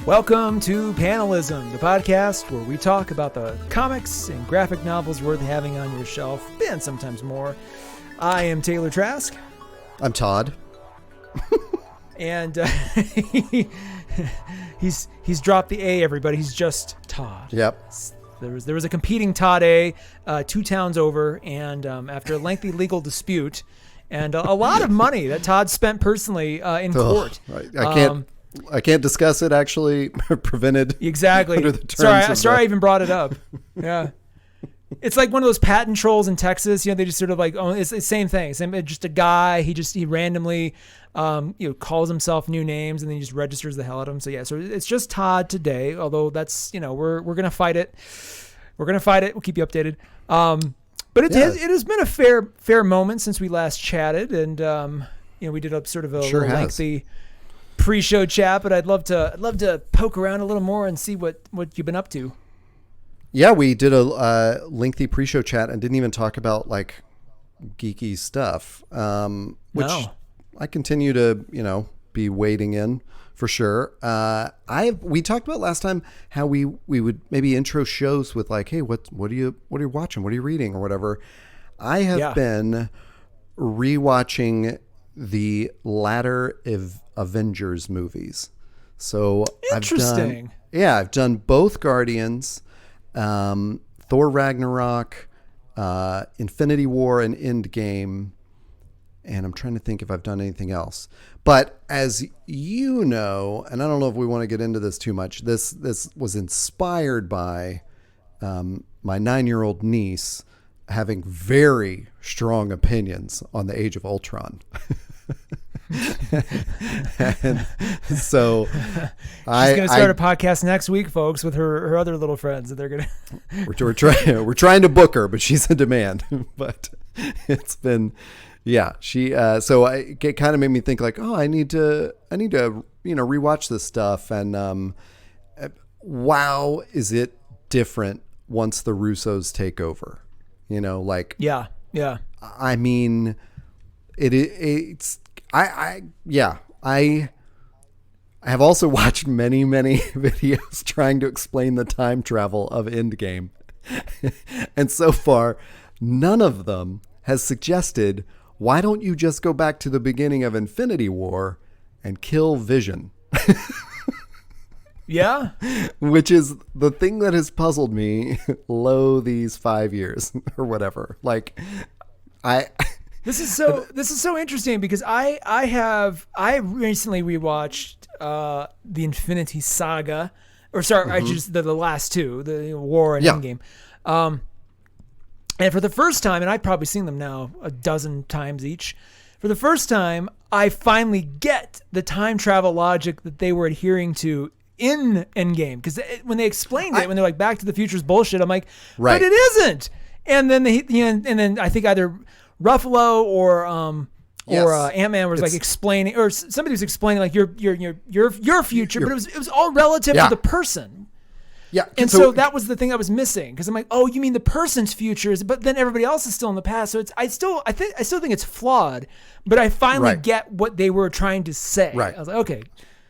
Welcome to Panelism, the podcast where we talk about the comics and graphic novels worth having on your shelf, and sometimes more. I am Taylor Trask. I'm Todd. And he's dropped the A, everybody. He's just Todd. Yep. There was a competing Todd A 2 towns over, and after a lengthy legal dispute and a lot of money that Todd spent personally in court. I can't discuss it. Actually, prevented. Exactly. Under the terms sorry, I even brought it up. Yeah, it's like one of those patent trolls in Texas. You know, they just sort of like, it's the same thing. Just a guy. He randomly, calls himself new names and then he just registers the hell out of them. So yeah, so it's just Todd today. Although that's, we're gonna fight it. We're gonna fight it. We'll keep you updated. But it has been a fair moment since we last chatted, and we did a sort of a lengthy pre-show chat, but I'd love to poke around a little more and see what you've been up to. Yeah, we did a lengthy pre-show chat and didn't even talk about like geeky stuff, which I continue to be wading in for sure. We talked about last time how we would maybe intro shows with like, hey, what are you watching, what are you reading, or whatever. I have been rewatching the latter Avengers movies. So interesting. I've done both Guardians, Thor Ragnarok, Infinity War, and Endgame, and I'm trying to think if I've done anything else. But as you know, and I don't know if we want to get into this too much, this was inspired by my 9-year-old niece having very strong opinions on the Age of Ultron. And so she's going to start a podcast next week, folks, with her other little friends that they're going to. We're trying to book her, but she's in demand. But it's been, she. So it kind of made me think like, oh, I need to rewatch this stuff, and wow, is it different once the Russos take over? I mean, it's. I have also watched many videos trying to explain the time travel of Endgame. And so far, none of them has suggested, why don't you just go back to the beginning of Infinity War and kill Vision? Yeah. Which is the thing that has puzzled me these 5 years or whatever. Like, This is so interesting because I recently rewatched the Infinity Saga, or sorry, I just the last two, the War and Endgame, and for the first time, and I've probably seen them now a dozen times each. For the first time, I finally get the time travel logic that they were adhering to in Endgame, because when they explained it, when they're like Back to the Future's bullshit, I'm like, but it isn't. And then and then I think either Ruffalo or Ant-Man was like explaining, or somebody was explaining like your future, but it was all relative to the person. Yeah. And so that was the thing I was missing, because I'm like, oh, you mean the person's future is, but then everybody else is still in the past. So I still think it's flawed, but I finally get what they were trying to say. Right. I was like, okay.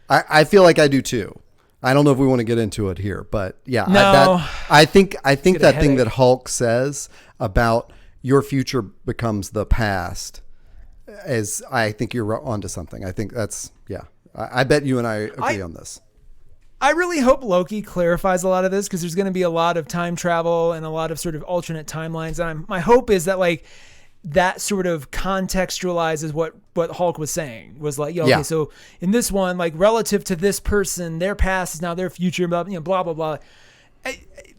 I feel like I do too. I don't know if we want to get into it here, but I think that thing that Hulk says about your future becomes the past, I think you're onto something. I think that's, I bet you and I agree on this. I really hope Loki clarifies a lot of this, because there's going to be a lot of time travel and a lot of sort of alternate timelines. And my hope is that like that sort of contextualizes what Hulk was saying, was like, okay, so in this one, like relative to this person, their past is now their future, blah, blah, blah, blah.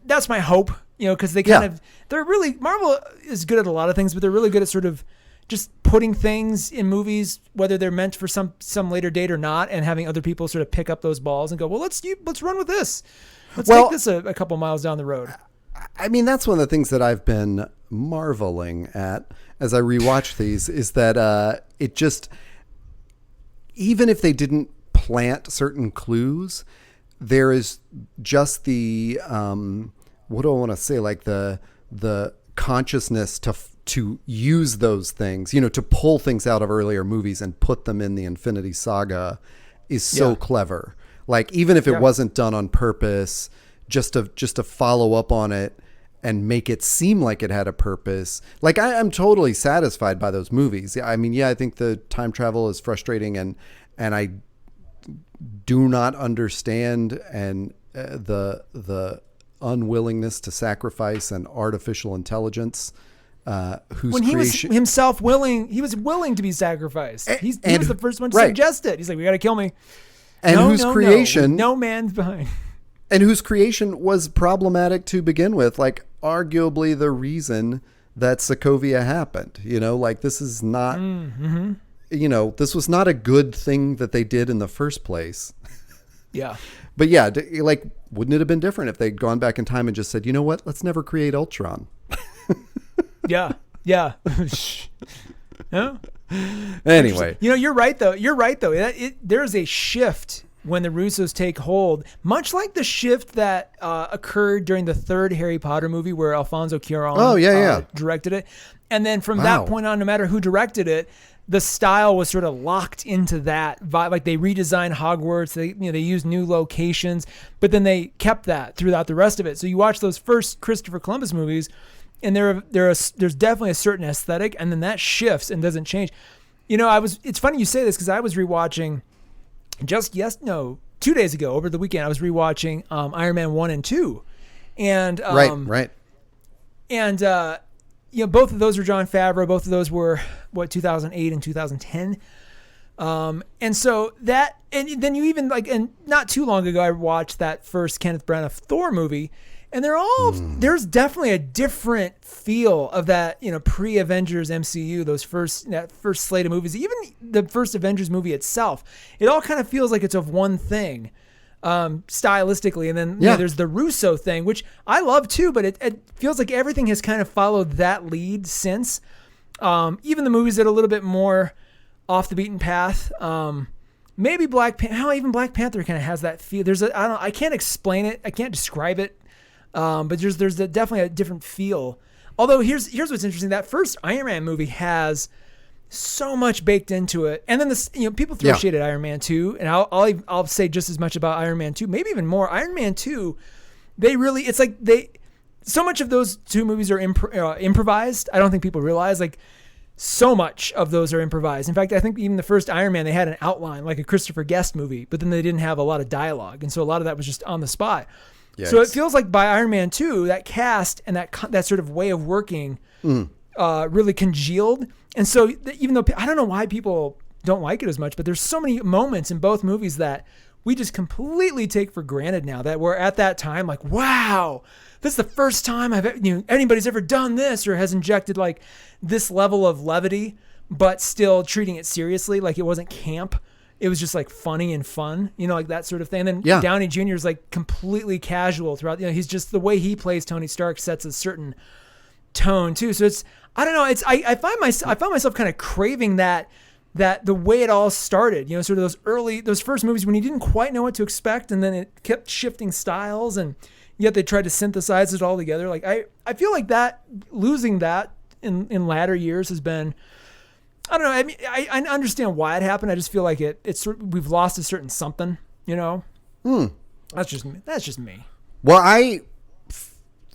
That's my hope. Because they they're really, Marvel is good at a lot of things, but they're really good at sort of just putting things in movies, whether they're meant for some later date or not, and having other people sort of pick up those balls and go, well, let's run with this. Let's take this a couple miles down the road. I mean, that's one of the things that I've been marveling at as I rewatch these, is that it just, even if they didn't plant certain clues, there is just the what do I want to say, like the consciousness to use those things, to pull things out of earlier movies and put them in the Infinity Saga is so clever. Like, even if it wasn't done on purpose, just to follow up on it and make it seem like it had a purpose. Like, I'm totally satisfied by those movies. I mean, I think the time travel is frustrating, and I do not understand the unwillingness to sacrifice an artificial intelligence whose when he creation... was himself willing, he was willing to be sacrificed. He was the first one to suggest it. He's like, we got to kill me. And whose creation... No man's behind. And whose creation was problematic to begin with. Like, arguably the reason that Sokovia happened. You know, like, this is not... Mm-hmm. You know, this was not a good thing that they did in the first place. Yeah. But yeah, like, wouldn't it have been different if they'd gone back in time and just said, you know what, let's never create Ultron? Yeah. Yeah. Yeah. Anyway. You know, you're right, though. There's a shift when the Russos take hold, much like the shift that occurred during the third Harry Potter movie where Alfonso Cuarón directed it. And then from that point on, no matter who directed it, the style was sort of locked into that vibe. Like, they redesigned Hogwarts, they used new locations, but then they kept that throughout the rest of it. So you watch those first Christopher Columbus movies, and there's definitely a certain aesthetic, and then that shifts and doesn't change. You know, it's funny you say this because I was rewatching 2 days ago over the weekend. I was rewatching Iron Man 1 and 2, and right. And you know, both of those were Jon Favreau. Both of those were 2008 and 2010. And so that, and then you even and not too long ago, I watched that first Kenneth Branagh Thor movie, and there's definitely a different feel of that, you know, pre-Avengers MCU, that first slate of movies, even the first Avengers movie itself. It all kind of feels like it's of one thing. Stylistically, and then you know, there's the Russo thing, which I love too, but it feels like everything has kind of followed that lead since. Even the movies that are a little bit more off the beaten path. Maybe even Black Panther kind of has that feel. I can't explain it, I can't describe it, but there's definitely a different feel. Although here's what's interesting: that first Iron Man movie has so much baked into it, and then people throw shade at Iron Man 2, and I'll say just as much about Iron Man 2, maybe even more. Iron Man 2, so much of those two movies are improvised. I don't think people realize, like, so much of those are improvised. In fact, I think even the first Iron Man, they had an outline like a Christopher Guest movie, but then they didn't have a lot of dialogue, and so a lot of that was just on the spot. Yikes. So it feels like by Iron Man 2, that cast and that sort of way of working really congealed. And so even though I don't know why people don't like it as much, but there's so many moments in both movies that we just completely take for granted now, that we're at that time like, wow, this is the first time anybody's ever done this or has injected like this level of levity, but still treating it seriously. Like, it wasn't camp. It was just like funny and fun, you know, like that sort of thing. And then Downey Jr. is like completely casual throughout. You know, he's just, the way he plays Tony Stark sets a certain tone too. So I don't know. I found myself kind of craving that the way it all started, you know, sort of those first movies when you didn't quite know what to expect, and then it kept shifting styles, and yet they tried to synthesize it all together. Like, I feel like that, losing that in latter years has been, I don't know. I mean, I understand why it happened. I just feel like we've lost a certain something, you know. That's just me. Well, I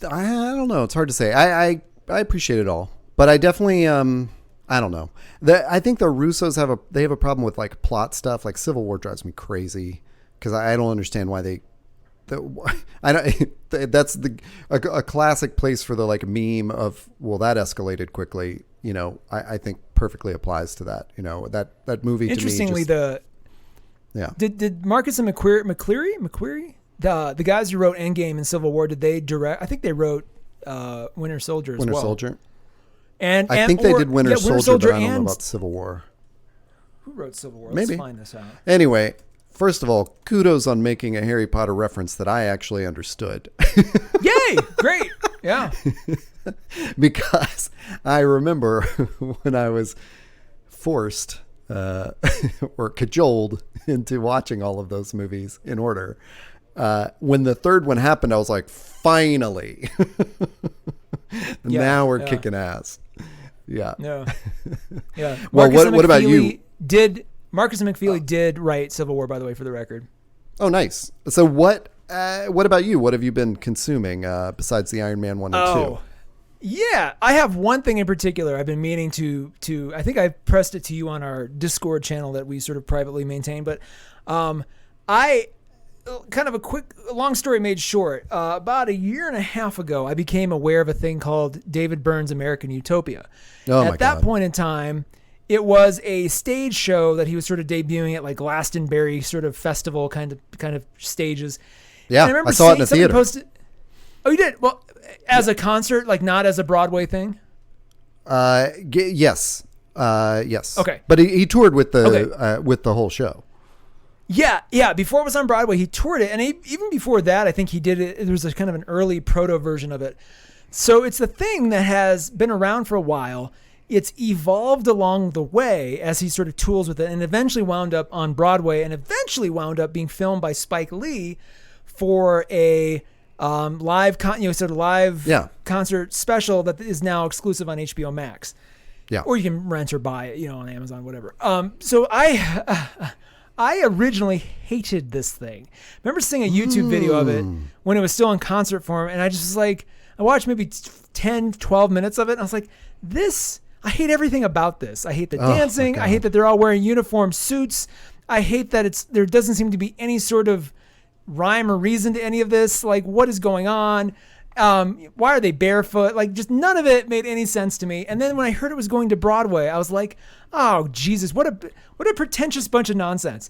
don't know. It's hard to say. I appreciate it all, but I definitely I don't know. I think the Russos have a problem with like plot stuff. Like, Civil War drives me crazy because I don't understand why that's a classic place for the like meme of, well, that escalated quickly. You know, I think perfectly applies to that. You know, that movie. Interestingly, did Marcus and McQuarrie, the guys who wrote Endgame and Civil War, did they direct? I think they wrote Winter Soldier as well. Winter Soldier. And I think they did Winter Soldier, but I don't know about Civil War. Who wrote Civil War? Maybe. Let's find this out. Anyway, first of all, kudos on making a Harry Potter reference that I actually understood. Yay! Great. Yeah. Because I remember when I was forced or cajoled into watching all of those movies in order. When the third one happened, I was like, finally. Now we're kicking ass. Yeah. No. Yeah. Well, what about you? Marcus and McFeely did write Civil War, by the way, for the record. Oh, nice. So what about you? What have you been consuming besides the Iron Man 1 and 2? Yeah, I have one thing in particular I've been meaning to I think I pressed it to you on our Discord channel that we sort of privately maintain, but I kind of a long story made short. About a year and a half ago, I became aware of a thing called David Byrne's American Utopia. At that point in time, it was a stage show that he was sort of debuting at like Glastonbury sort of festival kind of stages. Yeah, and I saw it in the theater. Oh, you did? Well, as a concert, like not as a Broadway thing? Yes. Yes. Okay. But he toured with the whole show. Yeah. Before it was on Broadway, he toured it. And even before that, I think he did it. There was a kind of an early proto version of it. So it's the thing that has been around for a while. It's evolved along the way as he sort of tools with it and eventually wound up on Broadway and eventually wound up being filmed by Spike Lee for a live concert special that is now exclusive on HBO Max. Yeah. Or you can rent or buy it, on Amazon, whatever. So I originally hated this thing. I remember seeing a YouTube video of it when it was still in concert form, and I just was like, I watched maybe 10, 12 minutes of it, and I was like, I hate everything about this. I hate the dancing. I hate that they're all wearing uniform suits. I hate that there doesn't seem to be any sort of rhyme or reason to any of this. Like, what is going on? Why are they barefoot? Like, just none of it made any sense to me. And then when I heard it was going to Broadway, I was like, oh Jesus, what a pretentious bunch of nonsense.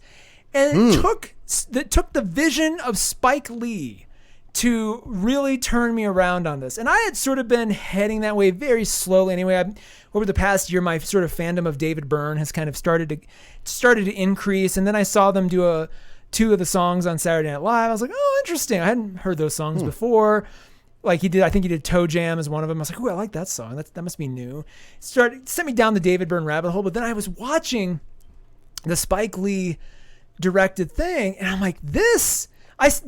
And it took the vision of Spike Lee to really turn me around on this. And I had sort of been heading that way very slowly anyway. Over the past year, my sort of fandom of David Byrne has kind of started to increase. And then I saw them do two of the songs on Saturday Night Live. I was like, oh, interesting. I hadn't heard those songs before. Like I think he did Toe Jam as one of them. I was like, oh, I like that song. That must be new. Sent me down the David Byrne rabbit hole. But then I was watching the Spike Lee directed thing, and I'm like, there's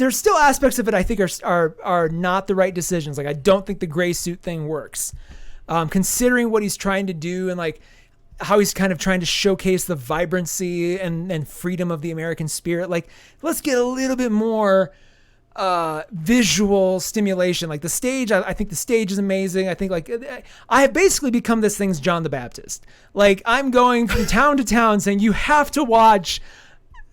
still aspects of it I think are not the right decisions. Like, I don't think the gray suit thing works. Considering what he's trying to do and like how he's kind of trying to showcase the vibrancy and freedom of the American spirit. Like, let's get a little bit more visual stimulation. Like the stage, I think the stage is amazing. I think like I have basically become this thing's John the Baptist. Like, I'm going from town to town saying you have to watch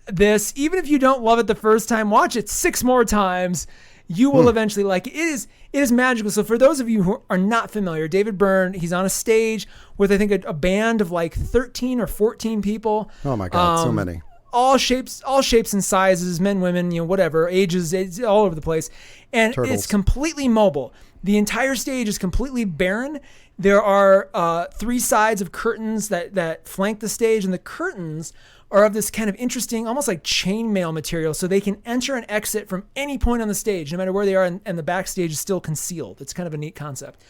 this. Even if you don't love it the first time, watch it 6 more times. You will eventually like it. It is magical. So for those of you who are not familiar, David Byrne, he's on a stage with I think a band of like 13 or 14 people. Oh my God, so many. All shapes and sizes, men, women, whatever, ages, it's all over the place. And Turtles. It's completely mobile. The entire stage is completely barren. There are 3 sides of curtains that flank the stage, and the curtains are of this kind of interesting, almost like chainmail material, so they can enter and exit from any point on the stage, no matter where they are, and the backstage is still concealed. It's kind of a neat concept.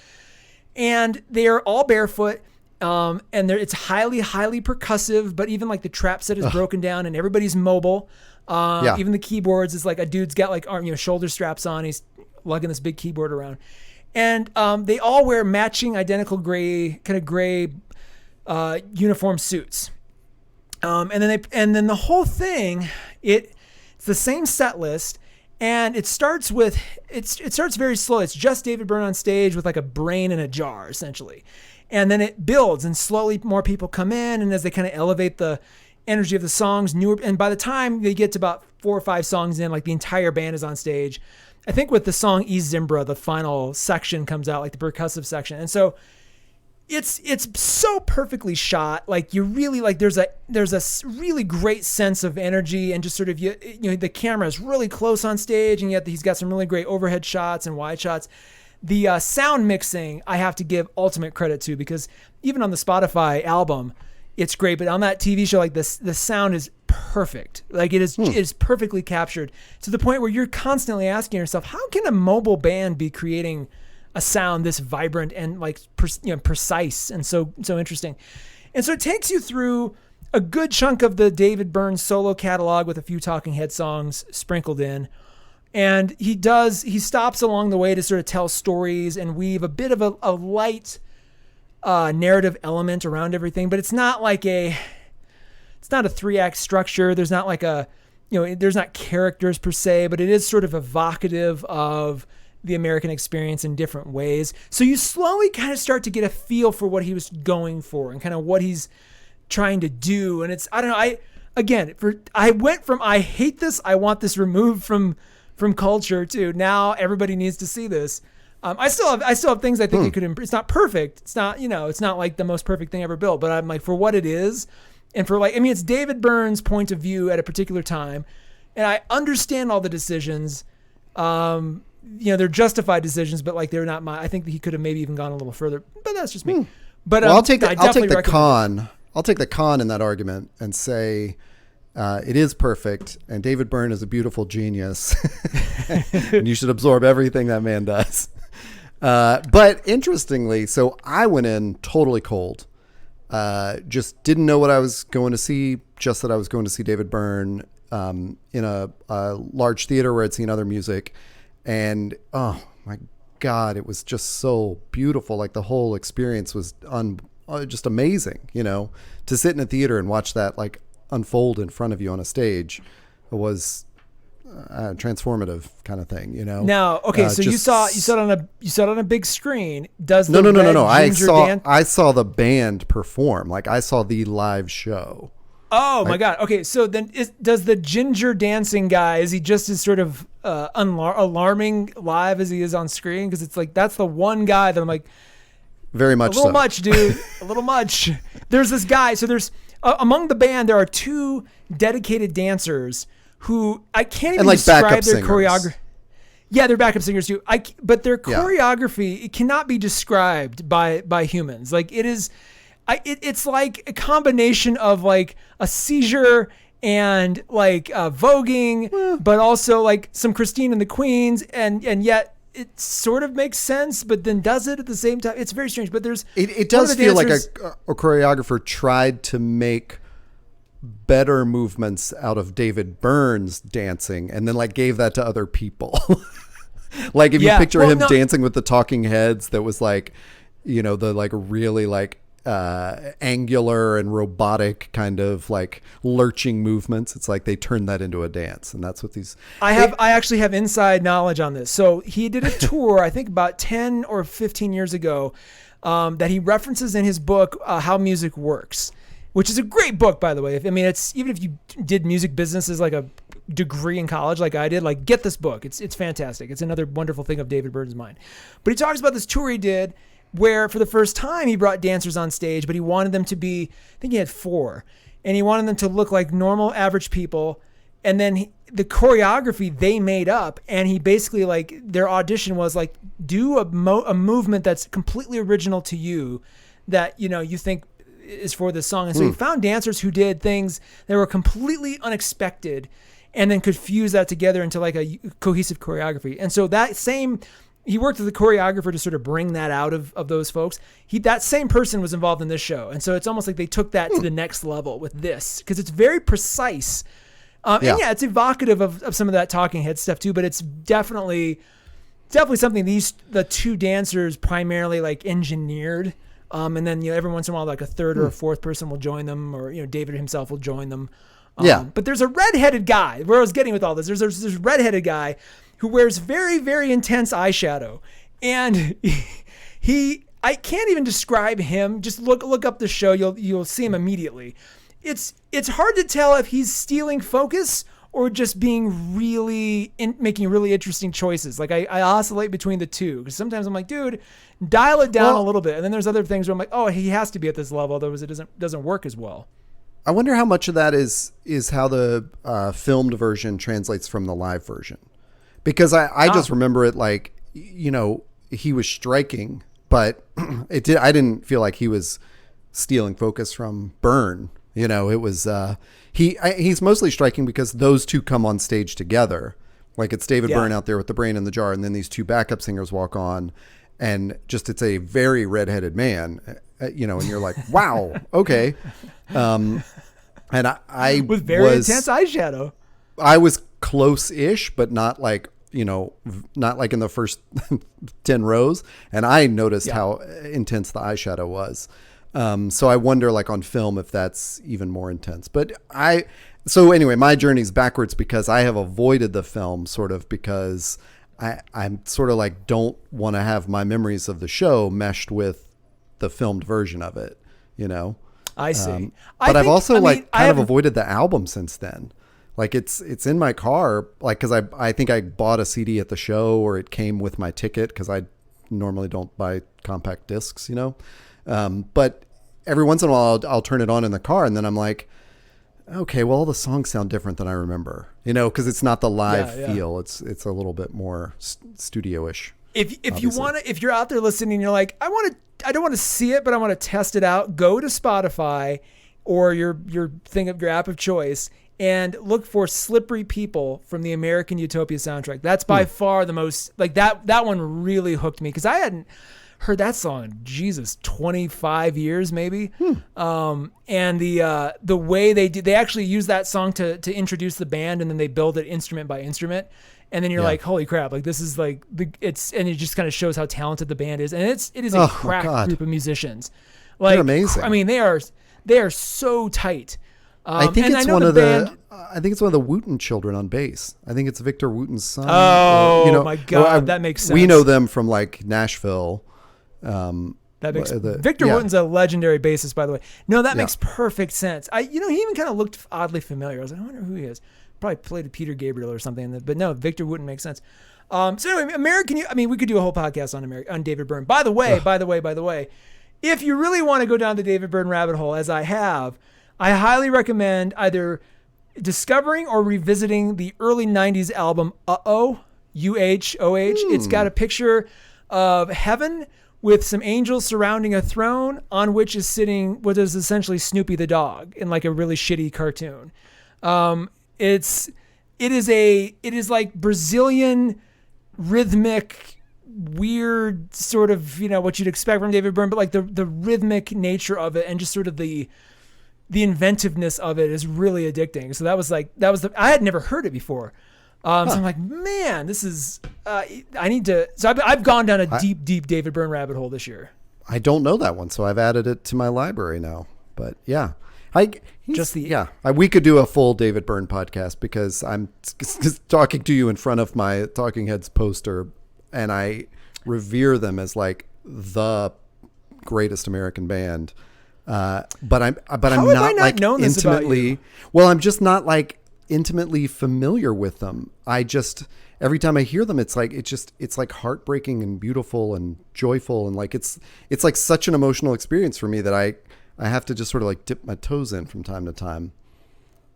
And they are all barefoot. And it's highly, highly percussive, but even like the trap set is broken down and everybody's mobile. Even the keyboards is like a dude's got like shoulder straps on. He's lugging this big keyboard around, and they all wear matching identical gray uniform suits. And then the whole thing, it's the same set list. And it starts very slow. It's just David Byrne on stage with like a brain in a jar, essentially. And then it builds, and slowly more people come in, and as they kind of elevate the energy of the songs, and by the time they get to about 4 or 5 songs in, like the entire band is on stage. I think with the song E Zimbra, the final section comes out, like the percussive section. And so it's so perfectly shot. Like, you really like, there's a really great sense of energy, and just sort of, the camera is really close on stage, and yet he's got some really great overhead shots and wide shots. The sound mixing, I have to give ultimate credit to, because even on the Spotify album, it's great. But on that TV show, like this, the sound is perfect. Like, it is perfectly captured to the point where you're constantly asking yourself, how can a mobile band be creating a sound this vibrant and like precise and so interesting? And so it takes you through a good chunk of the David Byrne solo catalog with a few Talking Head songs sprinkled in. And he stops along the way to sort of tell stories and weave a bit of a light narrative element around everything, but it's not a 3-act structure. There's not like a there's not characters per se, but it is sort of evocative of the American experience in different ways. So you slowly kind of start to get a feel for what he was going for and kind of what he's trying to do. And it's, I don't know, I went from, I hate this, I want this removed from culture, to now everybody needs to see this. I still have things I think it could improve. It's not perfect. It's not, it's not like the most perfect thing ever built, but I'm like, for what it is, and for it's David Byrne's point of view at a particular time, and I understand all the decisions. They're justified decisions, but like they're not I think that he could have maybe even gone a little further, but that's just me. But I'll take the con. I'll take the con in that argument and say it is perfect, and David Byrne is a beautiful genius, and you should absorb everything that man does. But interestingly, so I went in totally cold. Just didn't know what I was going to see, just that I was going to see David Byrne in a large theater where I'd seen other music. And, oh, my God, it was just so beautiful. Like, the whole experience was just amazing, to sit in a theater and watch that, like, unfold in front of you on a stage was transformative kind of thing, Now, okay, so you saw it on a big screen. Does the no. I saw the band perform. Like, I saw the live show. Oh my God. Okay. So then does the ginger dancing guy, is he just as sort of alarming live as he is on screen? Because it's like, that's the one guy that I'm like, very much a little much, dude. A little much. There's this guy. So there's among the band, there are two dedicated dancers who I can't even describe their choreography. Yeah, they're backup singers too. But their choreography, it cannot be described by humans. Like, it is, it's like a combination of like a seizure and like voguing, but also like some Christine and the Queens, and yet it sort of makes sense, but then does it at the same time. It's very strange. But it does feel like a choreographer tried to make better movements out of David Byrne's dancing and then like gave that to other people. Like, if you picture him dancing with the talking heads, that was like, the like really like angular and robotic kind of like lurching movements. It's like they turned that into a dance, and that's what these. I actually have inside knowledge on this. So he did a tour, I think about 10 or 15 years ago, that he references in his book, How Music Works, which is a great book, by the way. It's, even if you did music business as like a degree in college, like I did, like, get this book. It's fantastic. It's another wonderful thing of David Byrne's mind. But he talks about this tour he did where for the first time he brought dancers on stage, but he wanted them to be, I think he had 4, and he wanted them to look like normal, average people. And then the choreography they made up, and he basically, like, their audition was like, do a movement that's completely original to you that, you think is for this song. And so he found dancers who did things that were completely unexpected and then could fuse that together into like a cohesive choreography. And so he worked with the choreographer to sort of bring that out of those folks. That same person was involved in this show. And so it's almost like they took that to the next level with this, because it's very precise. And it's evocative of some of that talking head stuff too, but it's definitely something the two dancers primarily like engineered. And then, every once in a while, like a third or a fourth person will join them, or, David himself will join them. But there's a redheaded guy, where I was getting with all this. There's this redheaded guy who wears very, very intense eyeshadow. And I can't even describe him. Just look up the show. You'll see him immediately. It's hard to tell if he's stealing focus or just being making really interesting choices. Like, I oscillate between the two, because sometimes I'm like, dude, dial it down a little bit. And then there's other things where I'm like, oh, he has to be at this level, otherwise it doesn't work as well. I wonder how much of that is how the filmed version translates from the live version, because I just remember it like, he was striking, but I didn't feel like he was stealing focus from Byrne. It was he's mostly striking because those two come on stage together. Like, it's David Byrne out there with the brain in the jar, and then these two backup singers walk on, and just, it's a very redheaded man, and you're like, wow, okay. And I with very intense eyeshadow. I was close-ish, but not like, not like in the first 10 rows. And I noticed how intense the eyeshadow was. So I wonder, like on film, if that's even more intense. But so anyway, my journey's backwards because I have avoided the film sort of because I'm sort of like don't want to have my memories of the show meshed with the filmed version of it, you know? I see. But I've also kind of avoided the album since then. Like it's in my car, like, cause I think I bought a CD at the show or it came with my ticket. Cause I normally don't buy compact discs, you know? But every once in a while I'll turn it on in the car and then I'm like, okay, well, all the songs sound different than I remember, you know, cause it's not the live feel. It's a little bit more studio-ish. If you want to, if you're out there listening and you're like, I don't want to see it, but I want to test it out, go to Spotify or your app of choice and look for Slippery People from the American Utopia soundtrack. That's by far the most, like that one really hooked me because I hadn't heard that song in 25 years maybe. And the way they actually use that song to introduce the band and then they build it instrument by instrument. And then you're like, holy crap, like this is like and it just kind of shows how talented the band is. And it is a crack group of musicians. Like, they're amazing. I mean, they are so tight. I think it's one of the Wooten children on bass. I think it's Victor Wooten's son. Oh, my God, that makes sense. We know them from like Nashville. Victor Wooten's a legendary bassist, by the way. No, that makes perfect sense. He even kind of looked oddly familiar. I was like, I wonder who he is. Probably played Peter Gabriel or something. But no, Victor Wooten makes sense. So anyway, we could do a whole podcast on David Byrne. By the way, if you really want to go down the David Byrne rabbit hole, as I have, I highly recommend either discovering or revisiting the early 90s album Uh-Oh, U-H-O-H. It's got a picture of heaven with some angels surrounding a throne on which is sitting what is essentially Snoopy the dog in like a really shitty cartoon. It is like Brazilian rhythmic, weird sort of, what you'd expect from David Byrne, but like the rhythmic nature of it and just sort of the inventiveness of it is really addicting. So I had never heard it before. So I'm like, man, this is, I need to, so I've gone down a deep David Byrne rabbit hole this year. I don't know that one. So I've added it to my library now, but yeah. We could do a full David Byrne podcast because I'm talking to you in front of my Talking Heads poster and I revere them as like the greatest American band. But I'm not like intimately, well, I'm just not like intimately familiar with them. I just, every time I hear them, it's like heartbreaking and beautiful and joyful. And like, it's like such an emotional experience for me that I have to just sort of like dip my toes in from time to time.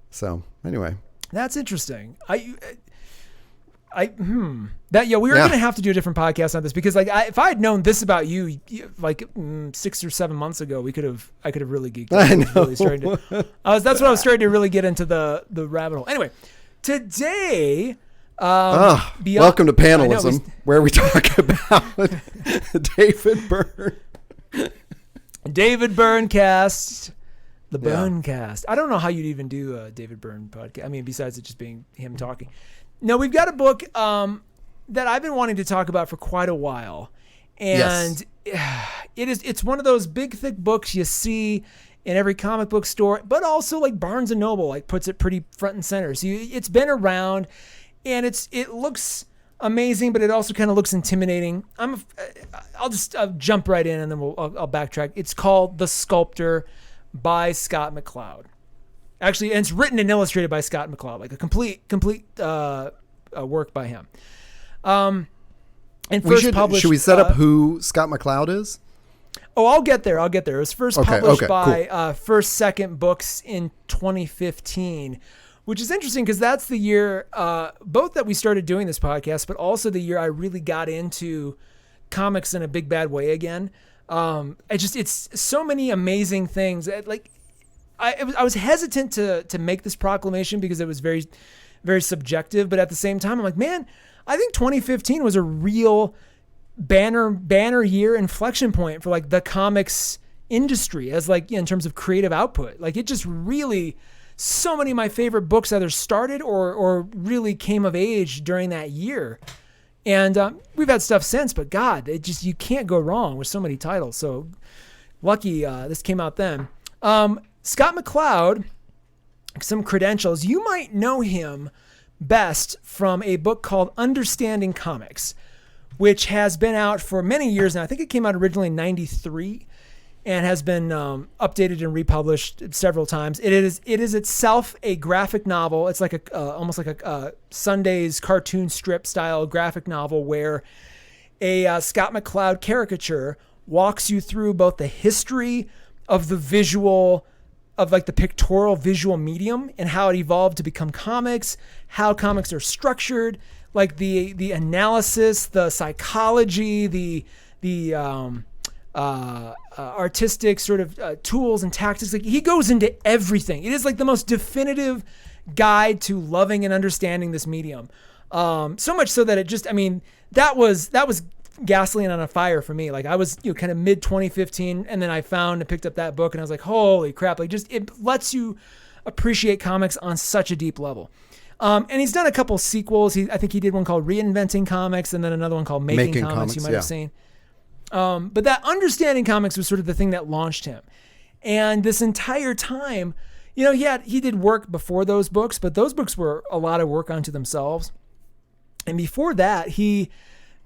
So anyway, that's interesting. We were going to have to do a different podcast on this because like if I had known this about you like 6 or 7 months ago, I could have really geeked out. I know. That's what I was starting to really get into the rabbit hole. Anyway, today, welcome to Panelism, where we talk about David Byrne. David Byrne cast, the Byrne cast. I don't know how you'd even do a David Byrne podcast. I mean, besides it just being him talking. No, we've got a book that I've been wanting to talk about for quite a while, and it's one of those big, thick books you see in every comic book store, but also like Barnes and Noble like puts it pretty front and center. So it's been around, and it looks amazing, but it also kind of looks intimidating. I'll just jump right in and then I'll backtrack. It's called The Sculptor by Scott McCloud. Actually, and it's written and illustrated by Scott McCloud, like a complete work by him. And first published. Should we set up who Scott McCloud is? Oh, I'll get there. It was first published by First Second Books in 2015. Which is interesting because that's the year, both that we started doing this podcast, but also the year I really got into comics in a big bad way again. It's so many amazing things. Like I was hesitant to make this proclamation because it was very, very subjective. But at the same time, I'm like, man, I think 2015 was a real banner year inflection point for like the comics industry as like in terms of creative output. Like it just really. So many of my favorite books either started or really came of age during that year. And we've had stuff since, but God, you can't go wrong with so many titles. So lucky this came out then. Scott McCloud, some credentials. You might know him best from a book called Understanding Comics, which has been out for many years now. I think it came out originally in 93 and has been updated and republished several times. It is itself a graphic novel. It's like almost like a Sunday's cartoon strip style graphic novel where a Scott McCloud caricature walks you through both the history of the visual, of like the pictorial visual medium and how it evolved to become comics, how comics are structured, like the analysis, the psychology, the artistic sort of tools and tactics. Like he goes into everything. It is like the most definitive guide to loving and understanding this medium. So much so that it just, I mean, that was gasoline on a fire for me. Like I was, kind of mid 2015, and then I picked up that book, and I was like, holy crap! Like just it lets you appreciate comics on such a deep level. And he's done a couple sequels. I think he did one called Reinventing Comics, and then another one called Making Comics. You might have seen. But that Understanding Comics was sort of the thing that launched him. And this entire time, he did work before those books, but those books were a lot of work unto themselves. And before that, he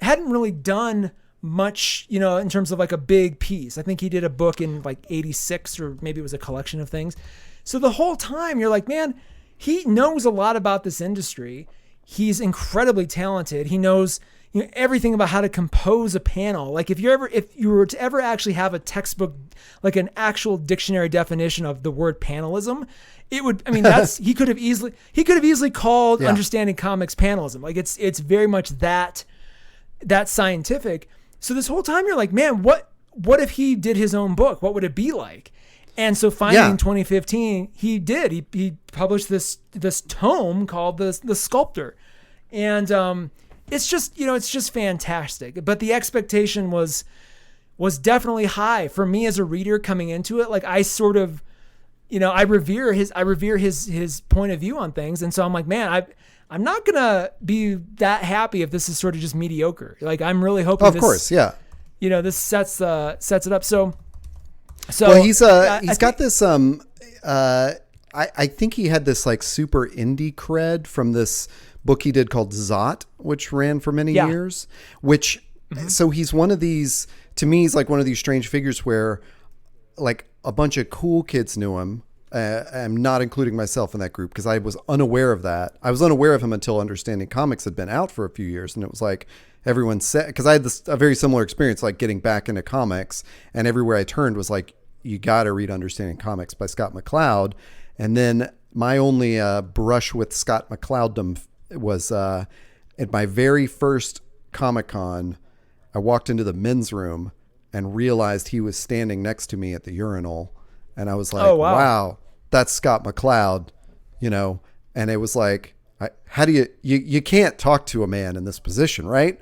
hadn't really done much, in terms of like a big piece. I think he did a book in like 86, or maybe it was a collection of things. So the whole time you're like, man, he knows a lot about this industry. He's incredibly talented. He knows everything about how to compose a panel. Like if you were to ever actually have a textbook, like an actual dictionary definition of the word panelism, it would, he could have easily called Understanding Comics panelism. Like it's very much that scientific. So this whole time you're like, man, what if he did his own book? What would it be like? And so finally in 2015, he did. He published this tome called the Sculptor. And it's just fantastic. But the expectation was definitely high for me as a reader coming into it. Like I sort of, I revere his point of view on things. And so I'm like, man, I'm not gonna be that happy if this is sort of just mediocre. Like I'm really hoping. Of course, yeah. This sets it up. So well, he's got this. I think he had this like super indie cred from this book he did called Zot, which ran for many years. So he's one of these. To me, he's like one of these strange figures where, like, a bunch of cool kids knew him. I'm not including myself in that group because I was unaware of that. I was unaware of him until Understanding Comics had been out for a few years. And it was like everyone said, because I had a very similar experience, like getting back into comics, and everywhere I turned was like, you got to read Understanding Comics by Scott McCloud. And then my only brush with Scott McClouddom was at my very first Comic-Con. I walked into the men's room and realized he was standing next to me at the urinal. And I was like, wow, that's Scott McCloud, and it was like, how do you can't talk to a man in this position, right?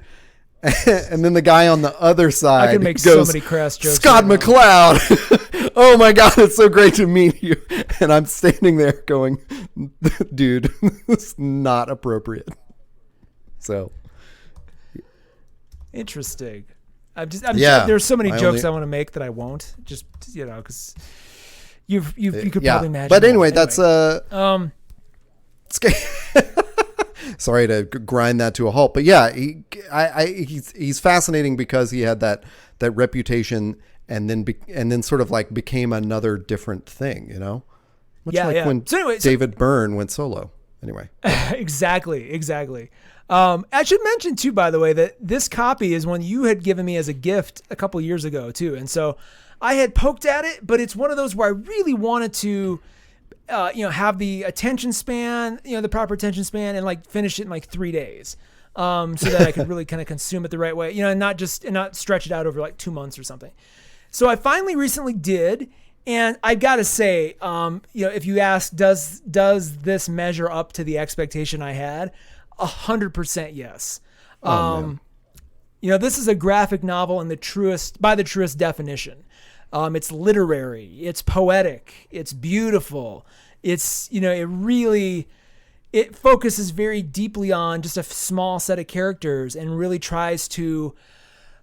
And then the guy on the other side, I can make so many crass jokes. Scott McCloud. Oh my God, it's so great to meet you. And I'm standing there going, dude, it's not appropriate. So. Interesting. There's so many jokes I want to make that I won't, just, because you could probably imagine. But anyway, that's sorry to grind that to a halt, but yeah, he's fascinating because he had that reputation, and then sort of like became another different thing, much when David Byrne went solo. Anyway, exactly. I should mention too, by the way, that this copy is one you had given me as a gift a couple years ago too, and so I had poked at it, but it's one of those where I really wanted to, have the attention span, the proper attention span, and like finish it in like 3 days, so that I could really kind of consume it the right way, and not stretch it out over like 2 months or something. So I finally recently did, and I gotta say, if you ask, does this measure up to the expectation I had? 100% yes. This is a graphic novel by the truest definition. It's literary, it's poetic, it's beautiful. It's, it focuses very deeply on just a small set of characters and really tries to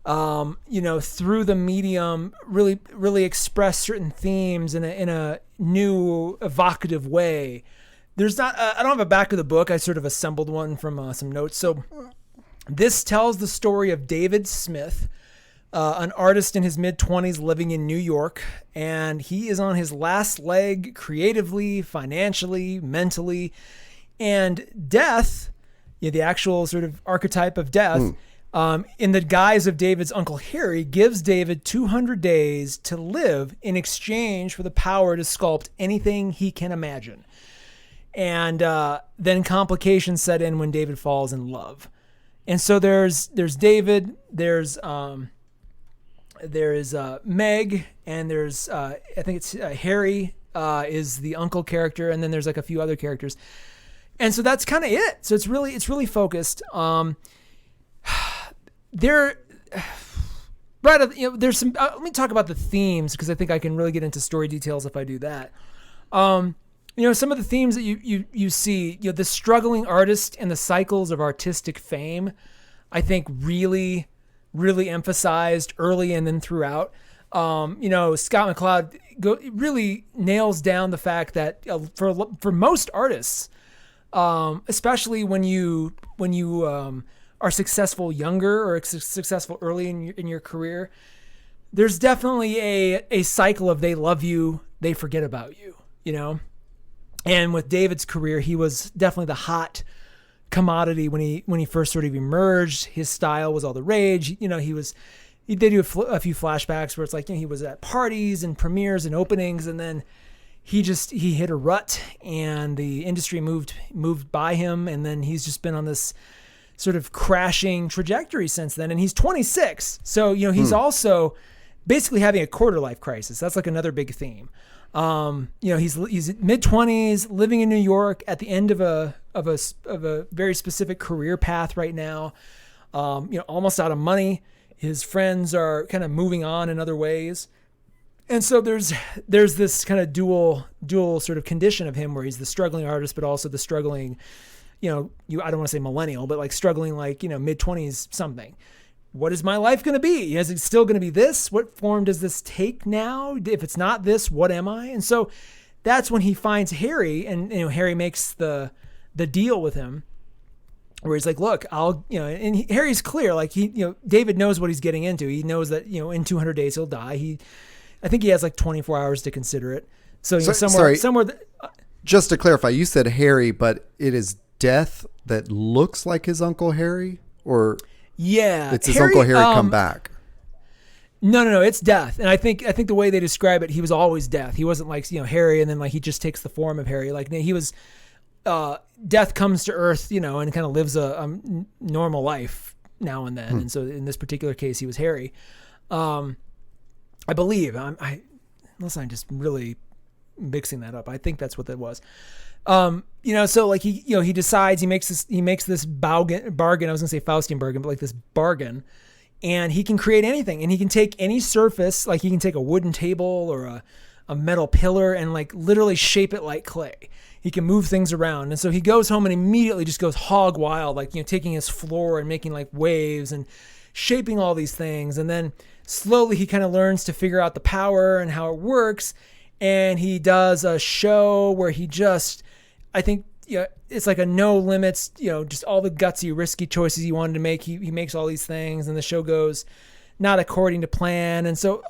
through the medium, really, really express certain themes in a new, evocative way. There's not, I don't have a back of the book. I sort of assembled one from some notes. So this tells the story of David Smith, an artist in his mid-20s living in New York, and he is on his last leg creatively, financially, mentally, and death, the actual sort of archetype of death, in the guise of David's Uncle Harry, gives David 200 days to live in exchange for the power to sculpt anything he can imagine. And then complications set in when David falls in love. And so there's David, there is Meg, and there's I think it's Harry is the uncle character, and then there's like a few other characters, and so that's kind of it. So it's really focused. There's some. Let me talk about the themes, because I think I can really get into story details if I do that. Some of the themes that you see, the struggling artist and the cycles of artistic fame, I think really emphasized early and then throughout. Scott McCloud really nails down the fact that for most artists, especially when you are successful younger or successful early in your career, there's definitely a cycle of they love you, they forget about you, And with David's career, he was definitely the hot commodity when he first sort of emerged. His style was all the rage. They do a few flashbacks where it's like, he was at parties and premieres and openings, and then he hit a rut, and the industry moved by him, and then he's just been on this sort of crashing trajectory since then. And he's 26, so he's also basically having a quarter life crisis. That's like another big theme. He's mid-20s, living in New York, at the end of a very specific career path right now. Almost out of money. His friends are kind of moving on in other ways, and so there's this kind of dual sort of condition of him, where he's the struggling artist, but also the struggling, I don't want to say millennial, but like struggling, like mid-20s something. What is my life going to be? Is it still going to be this? What form does this take now? If it's not this, what am I? And so that's when he finds Harry, and Harry makes the deal with him, where he's like, look, and Harry's clear, like David knows what he's getting into. He knows that, in 200 days he'll die. I think he has like 24 hours to consider it. So, somewhere. Just to clarify, you said Harry, but it is death that looks like his Uncle Harry, or? Yeah, it's his Uncle Harry come back. No, it's death. And I think the way they describe it, he was always death. He wasn't like, Harry, and then like he just takes the form of Harry. Like he was, death comes to Earth, and kind of lives a normal life now and then. And so in this particular case, he was Harry. I believe, unless I'm just really mixing that up. I think that's what that was. So like he decides, he makes this bargain. I was gonna say Faustian bargain, but like this bargain, and he can create anything, and he can take any surface, like he can take a wooden table or a metal pillar and like literally shape it like clay. He can move things around. And so he goes home and immediately just goes hog wild, like, taking his floor and making like waves and shaping all these things. And then slowly he kind of learns to figure out the power and how it works. And he does a show where he just, I think, it's like a no limits, just all the gutsy, risky choices he wanted to make. He makes all these things, and the show goes not according to plan. And so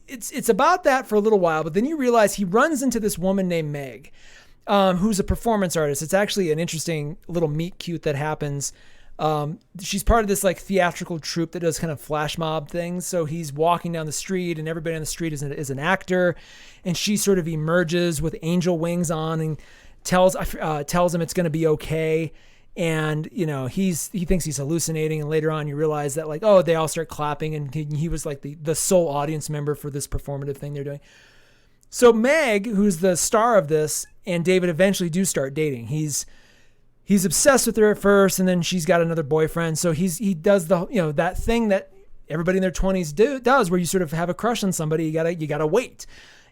it's about that for a little while, but then you realize he runs into this woman named Meg, who's a performance artist. It's actually an interesting little meet cute that happens. She's part of this like theatrical troupe that does kind of flash mob things. So he's walking down the street, and everybody on the street is an actor, and she sort of emerges with angel wings on and tells him it's going to be okay. And, he thinks he's hallucinating. And later on you realize that like, oh, they all start clapping, and he was like the sole audience member for this performative thing they're doing. So Meg, who's the star of this, and David eventually do start dating. He's obsessed with her at first, and then she's got another boyfriend. So he does the, that thing that everybody in their 20s does, where you sort of have a crush on somebody. You gotta wait.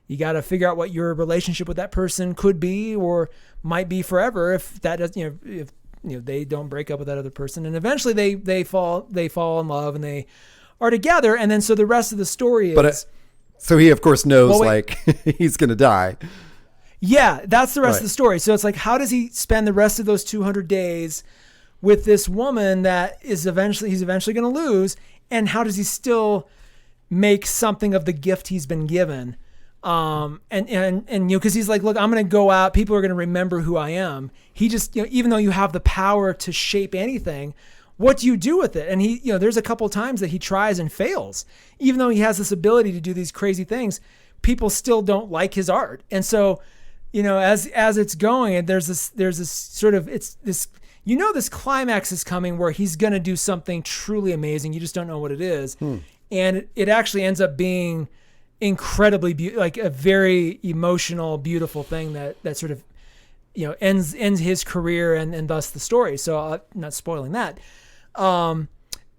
You got to figure out what your relationship with that person could be or might be forever if that does, if they don't break up with that other person. And eventually they fall in love, and they are together. And then so the rest of the story is. But so he of course knows like he's going to die. Yeah, that's the rest of the story. So it's like, how does he spend the rest of those 200 days with this woman that he's eventually going to lose? And how does he still make something of the gift he's been given? And because he's like, look, I'm going to go out. People are going to remember who I am. He just, even though you have the power to shape anything, what do you do with it? And he, there's a couple of times that he tries and fails, even though he has this ability to do these crazy things. People still don't like his art. And so, as it's going, and there's this sort of, it's this, this climax is coming where he's going to do something truly amazing. You just don't know what it is. And it actually ends up being incredibly like a very emotional, beautiful thing that sort of, ends his career and thus the story. So I'm not spoiling that.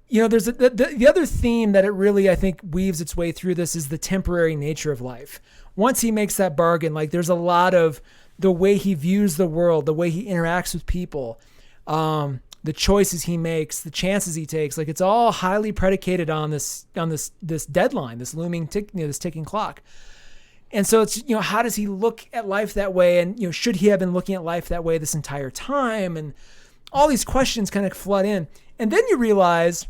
There's the other theme that it really, I think, weaves its way through this is the temporary nature of life. Once he makes that bargain, like there's a lot of the way he views the world, the way he interacts with people, the choices he makes, the chances he takes, like it's all highly predicated on this deadline, this looming this ticking clock. And so it's, how does he look at life that way? And, should he have been looking at life that way this entire time? And all these questions kind of flood in. And then you realize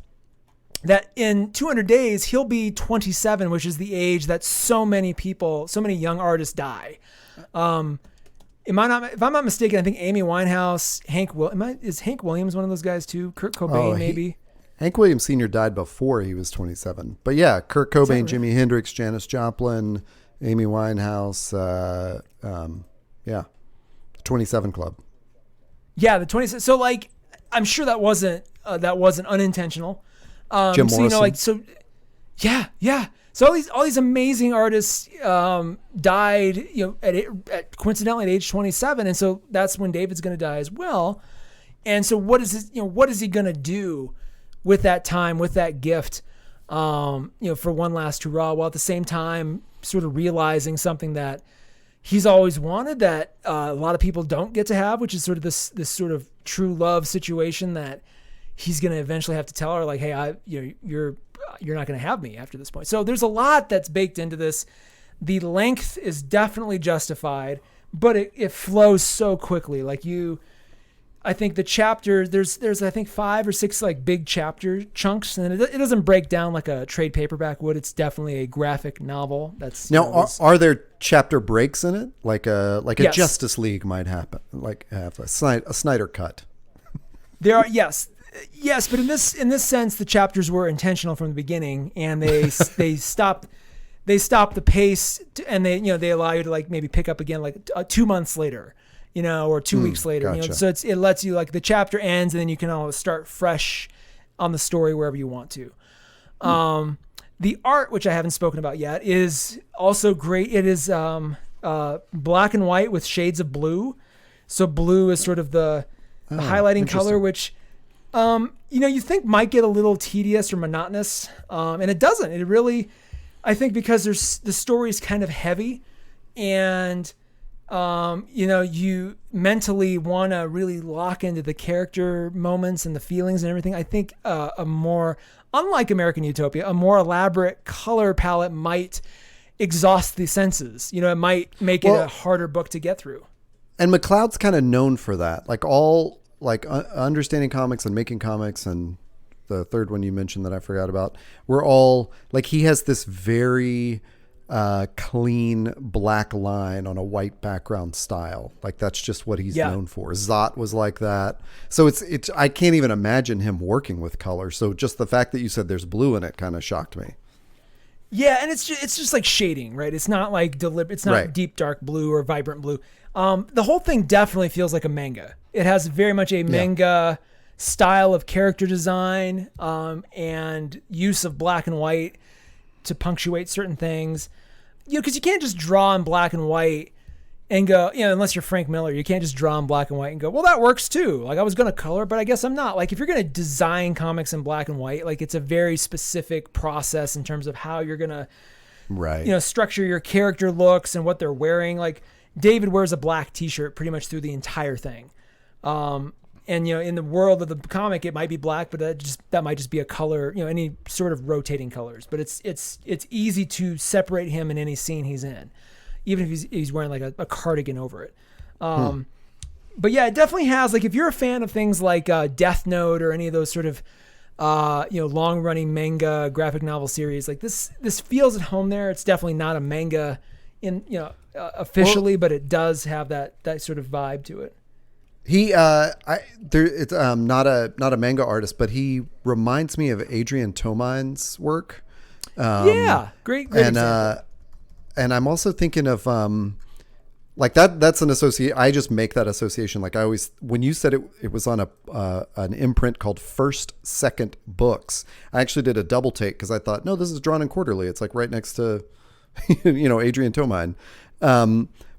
that in 200 days, he'll be 27, which is the age that so many young artists die. If I'm not mistaken, I think Amy Winehouse, is Hank Williams one of those guys too? Kurt Cobain, maybe? Hank Williams Sr. died before he was 27. But yeah, Kurt Cobain, Jimi Hendrix, Janis Joplin, Amy Winehouse, 27 Club. Yeah, the 27. So like, I'm sure that wasn't unintentional. Jim Morrison. Yeah. So all these amazing artists died, at coincidentally at age 27, and so that's when David's going to die as well. And so what is he going to do with that time, with that gift, for one last hurrah, while at the same time sort of realizing something that he's always wanted that a lot of people don't get to have, which is sort of this sort of true love situation that he's going to eventually have to tell her, like, hey, you're not going to have me after this point. So there's a lot that's baked into this. The length is definitely justified, but it flows so quickly. Like I think the chapter, there's I think 5 or 6 like big chapter chunks, and it doesn't break down like a trade paperback would. It's definitely a graphic novel. That's now. Are there chapter breaks in it, like a yes. Justice League might happen, like have a Snyder cut? There are yes, but in this sense, the chapters were intentional from the beginning, and they stop the pace, and they allow you to like maybe pick up again like 2 months later. Or 2 weeks later, gotcha. So it lets you, like, the chapter ends and then you can always start fresh on the story wherever you want to. The art, which I haven't spoken about yet, is also great. It is black and white with shades of blue. So blue is sort of the highlighting color, which, you think might get a little tedious or monotonous. And it doesn't. It really, I think because the story is kind of heavy and you mentally want to really lock into the character moments and the feelings and everything. I think unlike American Utopia, a more elaborate color palette might exhaust the senses. It might make it a harder book to get through. And McCloud's kind of known for that. Understanding comics and making comics, and the third one you mentioned that I forgot about, we're all like, he has this very clean black line on a white background style. Like that's just what he's known for. Zot was like that. So it's I can't even imagine him working with color. So just the fact that you said there's blue in it kind of shocked me. Yeah, and it's just like shading, right? It's not like deliberate. It's not deep dark blue or vibrant blue. The whole thing definitely feels like a manga. It has very much a manga style of character design and use of black and white to punctuate certain things, because you can't just draw in black and white and go, unless you're Frank Miller, you can't just draw in black and white and go, well, that works too. Like I was going to color, but I guess I'm not. Like if you're going to design comics in black and white, like it's a very specific process in terms of how you're going to, structure your character looks and what they're wearing. Like David wears a black t-shirt pretty much through the entire thing. And in the world of the comic, it might be black, but that might just be a color. Any sort of rotating colors. But it's easy to separate him in any scene he's in, even if he's wearing like a cardigan over it. But yeah, it definitely has, like, if you're a fan of things like Death Note or any of those sort of long running manga graphic novel series, like this feels at home there. It's definitely not a manga officially, but it does have that sort of vibe to it. It's not a manga artist, but he reminds me of Adrian Tomine's work. Great example. And I'm also thinking of like that's an associate. I just make that association. Like I always, when you said it was on an imprint called First Second Books, I actually did a double take because I thought, no, this is Drawn and Quarterly. It's like right next to, Adrian Tomine.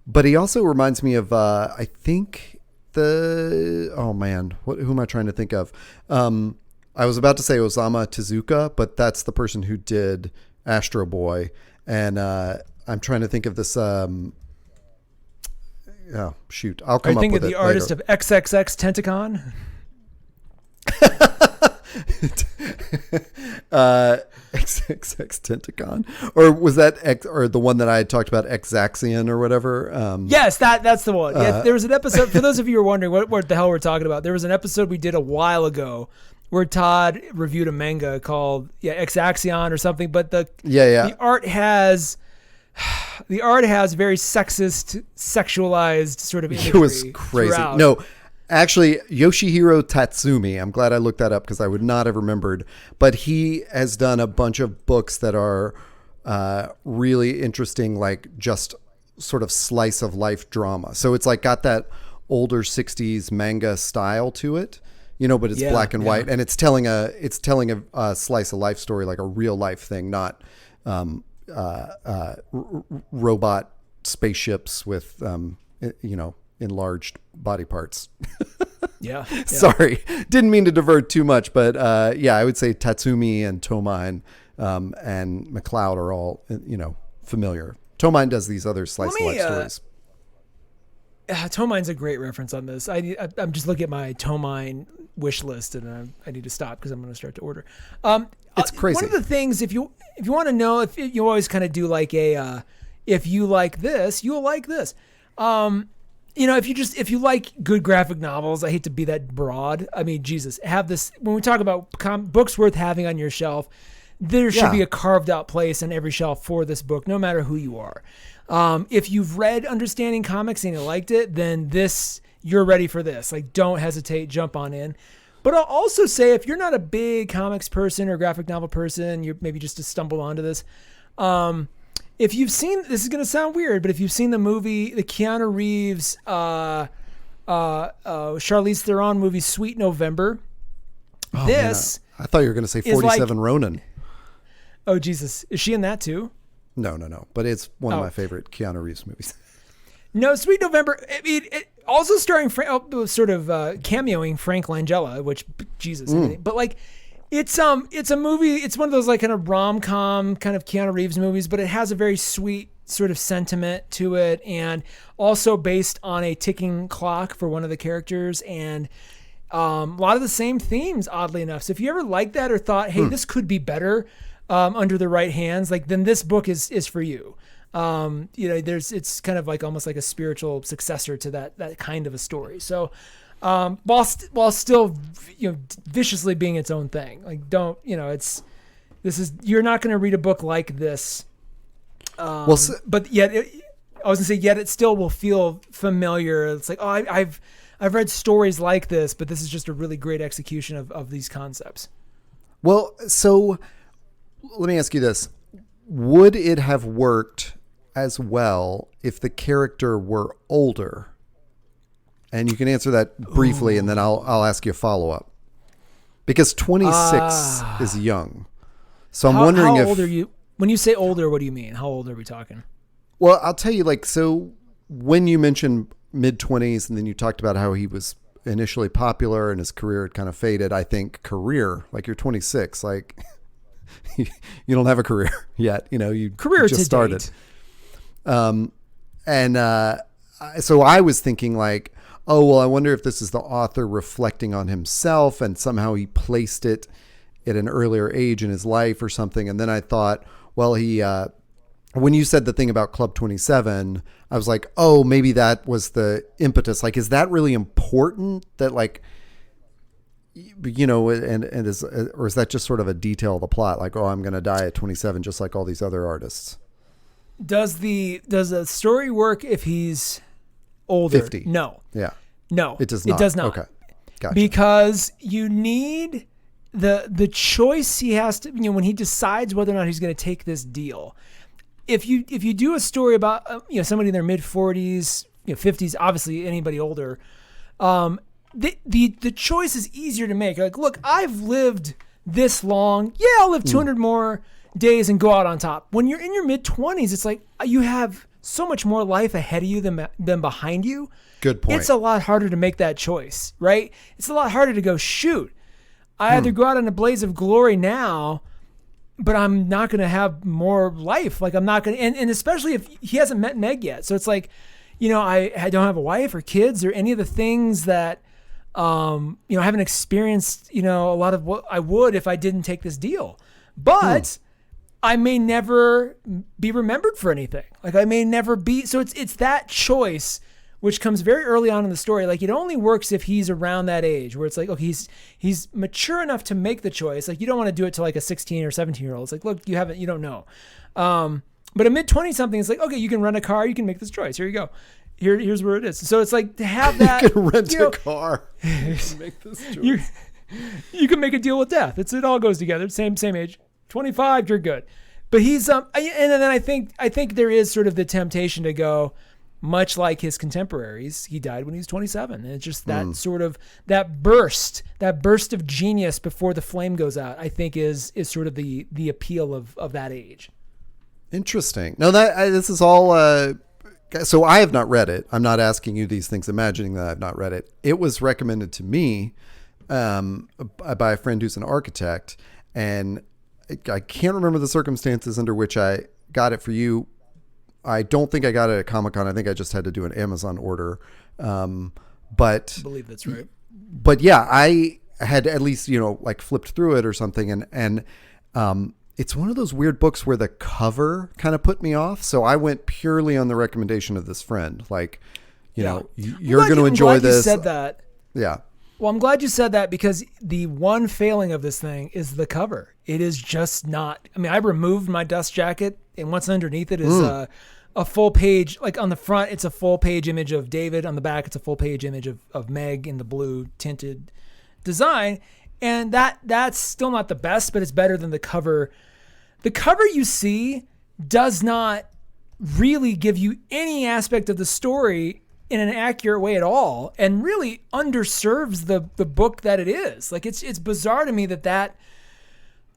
But he also reminds me of, I think who am I trying to think of? I was about to say Osamu Tezuka, but that's the person who did Astro Boy. And I'm trying to think of this. I'll come up with it. Are you thinking of the artist of XXX Tentacon? XXX Tentacon, or was that or the one that I had talked about, Xaxian or whatever? Yes, that's the one. Yeah, there was an episode, for those of you who are wondering what the hell we're talking about, there was an episode we did a while ago where Todd reviewed a manga called Xaxian or something, but the art has very sexist, sexualized sort of imagery. It was crazy. Throughout. No, actually, Yoshihiro Tatsumi, I'm glad I looked that up because I would not have remembered, but he has done a bunch of books that are really interesting, like just sort of slice of life drama. So it's like got that older 60s manga style to it, but it's black and white, and it's telling a slice of life story, like a real life thing, not robot spaceships with enlarged body parts. Sorry, didn't mean to divert too much, but I would say Tatsumi and Tomine and McCloud are all familiar. Tomine does these other slice of life stories. Tomine's a great reference on this. I'm just looking at my Tomine wish list, and I need to stop because I'm going to start to order. It's crazy. One of the things, if you want to know, if you always kind of do like if you like this, you'll like this. If you like good graphic novels, I hate to be that broad. I mean, Jesus, have this, when we talk about books worth having on your shelf, there should be a carved out place on every shelf for this book, no matter who you are. If you've read Understanding Comics and you liked it, then you're ready for this. Like, don't hesitate, jump on in. But I'll also say, if you're not a big comics person or graphic novel person, you're maybe just to stumble onto this. If you've seen, this is going to sound weird, but if you've seen the Keanu Reeves, Charlize Theron movie, Sweet November, I thought you were going to say 47 Ronin. Oh, Jesus. Is she in that too? No. But it's one of my favorite Keanu Reeves movies. No, Sweet November. I mean, it also starring cameoing Frank Langella, which Jesus. But like, it's a movie. It's one of those like kind of rom-com kind of Keanu Reeves movies, but it has a very sweet sort of sentiment to it, and also based on a ticking clock for one of the characters, and a lot of the same themes, oddly enough. So if you ever liked that or thought, hey, this could be better under the right hands, like, then this book is for you. It's kind of like almost like a spiritual successor to that kind of a story. So, while still, viciously being its own thing, like, you're not going to read a book like this. But yet it still will feel familiar. It's like, I've read stories like this, but this is just a really great execution of these concepts. Well, so let me ask you this. Would it have worked as well if the character were older? And you can answer that briefly, and then I'll ask you a follow-up. Because 26 is young. So I'm wondering how old are you? When you say older, what do you mean? How old are we talking? Well, I'll tell you, so when you mentioned mid-20s, and then you talked about how he was initially popular and his career had kind of faded, I think like you're 26, like you don't have a career yet, you just started. So I was thinking like, oh, well, I wonder if this is the author reflecting on himself and somehow he placed it at an earlier age in his life or something. And then I thought, well, when you said the thing about Club 27, I was like, oh, maybe that was the impetus. Like, is that really important that like, you know, or is that just sort of a detail of the plot? Like, oh, I'm going to die at 27, just like all these other artists. Does the story work if he's older? 50. No. Yeah. No. It does not. It does not. Okay. Gotcha. Because you need the choice he has to, you know, when he decides whether or not he's going to take this deal. If you do a story about you know, somebody in their mid 40s, you know, 50s, obviously anybody older, the choice is easier to make. Like, look, I've lived this long. Yeah, I'll live 200 more days and go out on top. When you're in your mid 20s, it's like you have so much more life ahead of you than behind you. Good point. It's a lot harder to make that choice, right? It's a lot harder to go, shoot, I either go out in a blaze of glory now, but I'm not going to have more life. Like, I'm not going to, and especially if he hasn't met Meg yet. So it's like, you know, I don't have a wife or kids or any of the things that, you know, I haven't experienced, you know, a lot of what I would if I didn't take this deal. But I may never be remembered for anything. Like, I may never be. So it's that choice, which comes very early on in the story. Like, it only works if he's around that age where it's like, okay, he's mature enough to make the choice. Like, you don't want to do it to like a 16 or 17-year-old. It's like, look, you don't know. But a mid 20 something is like, okay, you can rent a car, you can make this choice. Here you go. Here's where it is. So it's like to have that. You can rent a car. You can make this choice. You can make a deal with death. It all goes together. Same age. 25, you're good. But he's and then I think there is sort of the temptation to go, much like his contemporaries, he died when he was 27. And it's just that sort of that burst of genius before the flame goes out, I think is sort of the appeal of that age. Interesting. No, this is all. So I have not read it. I'm not asking you these things, imagining that I've not read it. It was recommended to me by a friend who's an architect, and I can't remember the circumstances under which I got it for you. I don't think I got it at Comic-Con. I think I just had to do an Amazon order. But I believe that's right. But yeah, I had at least, you know, like flipped through it or something. And it's one of those weird books where the cover kind of put me off. So I went purely on the recommendation of this friend. Like, you know, you're going to enjoy this. You said that. Yeah. Well, I'm glad you said that, because the one failing of this thing is the cover. It is just not. I mean, I removed my dust jacket, and what's underneath it is a full page. Like on the front, it's a full page image of David. On the back, it's a full page image of Meg in the blue tinted design. And that's still not the best, but it's better than the cover. The cover you see does not really give you any aspect of the story in an accurate way at all, and really underserves the book that it is. Like, it's bizarre to me that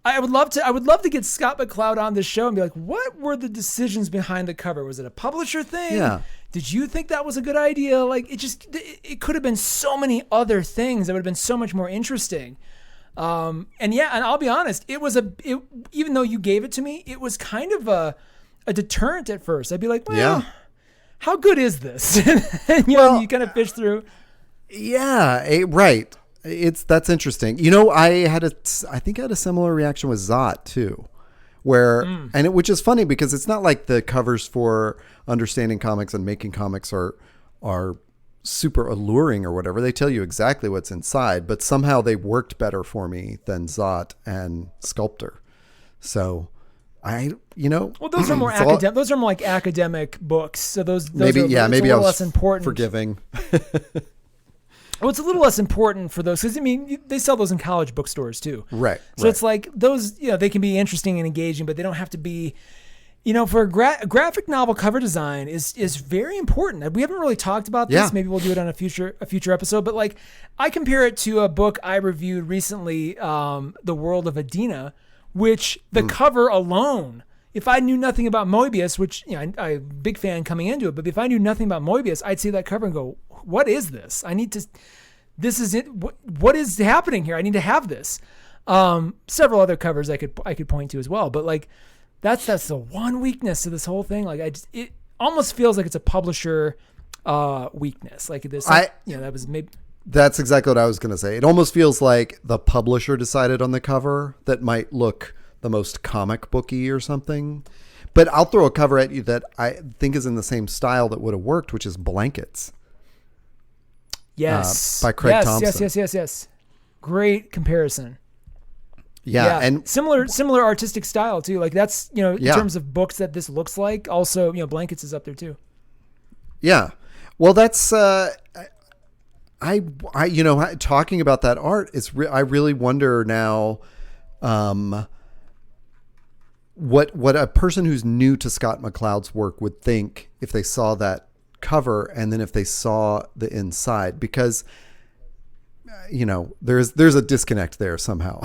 I would love to get Scott McCloud on this show and be like, what were the decisions behind the cover? Was it a publisher thing? Yeah. Did you think that was a good idea? Like, it could have been so many other things that would have been so much more interesting. And I'll be honest, even though you gave it to me, it was kind of a deterrent at first. I'd be like, well, yeah, how good is this? And, you kind of fish through. Yeah, right. That's interesting. You know, I think I had a similar reaction with Zot too, which is funny because it's not like the covers for understanding comics and making comics are super alluring or whatever. They tell you exactly what's inside, but somehow they worked better for me than Zot and Sculptor. So well, those are more academic. Those are more like academic books. So those maybe I was less important. Forgiving. Well, it's a little less important for those, because I mean, they sell those in college bookstores too. Right. So it's like those, they can be interesting and engaging, but they don't have to be. For a graphic novel cover design is very important. We haven't really talked about this. Yeah. Maybe we'll do it on a future episode. But like, I compare it to a book I reviewed recently, The World of Adina, which the cover alone, if I knew nothing about Moebius, which I'm a big fan coming into it, but if I knew nothing about Moebius, I'd see that cover and go, what is this? This is it. What is happening here? I need to have this. Several other covers I could point to as well, but like, that's the one weakness to this whole thing. Like, it almost feels like it's a publisher weakness. Like this, that was maybe. That's exactly what I was going to say. It almost feels like the publisher decided on the cover that might look the most comic booky or something. But I'll throw a cover at you that I think is in the same style that would have worked, which is Blankets. Yes. By Craig Thompson. Yes. Great comparison. Yeah. And similar artistic style too. Like that's, in terms of books that this looks like, also, Blankets is up there too. Yeah. Well, that's, I talking about that art is I really wonder now, what a person who's new to Scott McCloud's work would think if they saw that cover and then if they saw the inside, because there's a disconnect there somehow.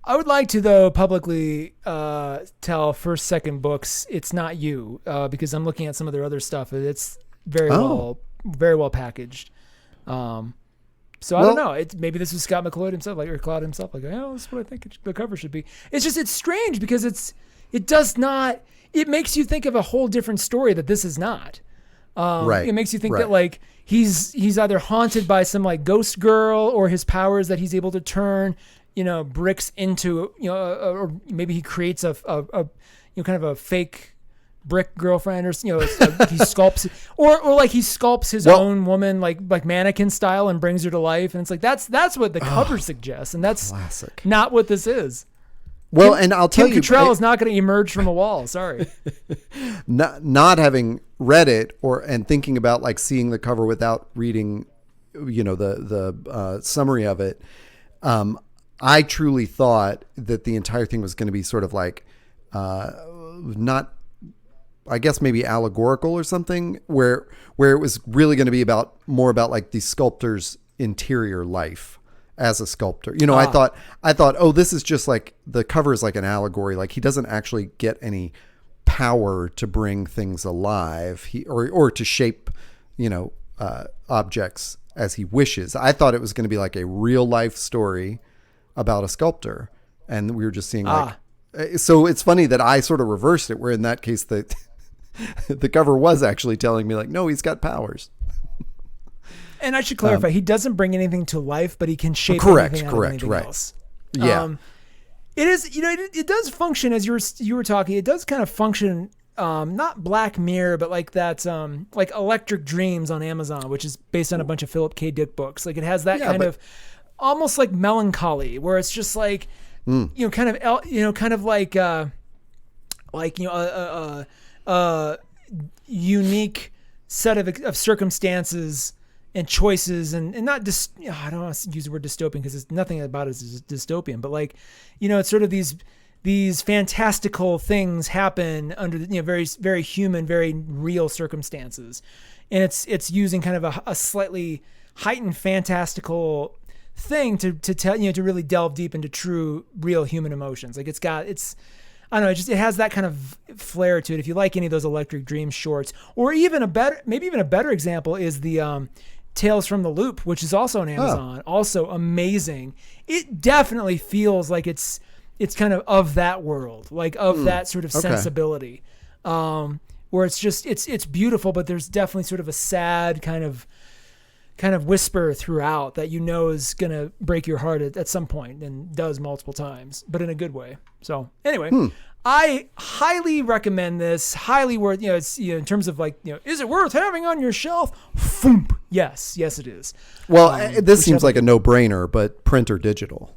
I would like to, though, publicly tell First Second Books it's not you, because I'm looking at some of their other stuff. It's very well packaged. So I don't know. Maybe this was Scott McCloud himself, or Cloud himself. Like, this is what I think the cover should be. It's strange because it does not. It makes you think of a whole different story that this is not. Right. It makes you think that like he's either haunted by some like ghost girl, or his powers that he's able to turn bricks into or maybe he creates a kind of a fake brick girlfriend, or he sculpts or like he sculpts his own woman like mannequin style and brings her to life, and it's like that's what the cover suggests, and that's classic. Not what this is. Well, and I'll tell you, Kim Cattrall is not going to emerge from a wall. Sorry. Not having read it and thinking about like seeing the cover without reading, the summary of it. I truly thought that the entire thing was going to be sort of like, not, I guess maybe allegorical or something, where it was really going to be more about like the sculptor's interior life as a sculptor. I thought, oh, this is just like the cover is like an allegory. Like he doesn't actually get any power to bring things alive, or to shape, objects as he wishes. I thought it was going to be like a real life story about a sculptor, and we were just seeing like. So it's funny that I sort of reversed it, where in that case the cover was actually telling me like, no, he's got powers. And I should clarify, he doesn't bring anything to life, but he can shape anything out of anything else. Yeah. It is, it does function, as you were talking, it does kind of function, not Black Mirror, but like that, like Electric Dreams on Amazon, which is based on a bunch of Philip K. Dick books. Like it has that kind of almost like melancholy, where it's just like, kind of like a unique set of circumstances and choices, and not just, I don't want to use the word dystopian because it's nothing about it is dystopian, but like, it's sort of these fantastical things happen under very, very human, very real circumstances. And it's using kind of a slightly heightened fantastical thing to tell, to really delve deep into true, real human emotions. Like I don't know, it has that kind of flair to it. If you like any of those Electric Dreams shorts, or even a better example is the Tales from the Loop, which is also on Amazon, also amazing. It definitely feels like it's kind of that world, like of that sort of sensibility, where it's just it's beautiful, but there's definitely sort of a sad kind of whisper throughout that is gonna break your heart at some point, and does multiple times, but in a good way. So anyway, I highly recommend this. Highly worth. It's in terms of like, is it worth having on your shelf? Foomp. Yes, it is. Well, this seems like a no-brainer, but print or digital?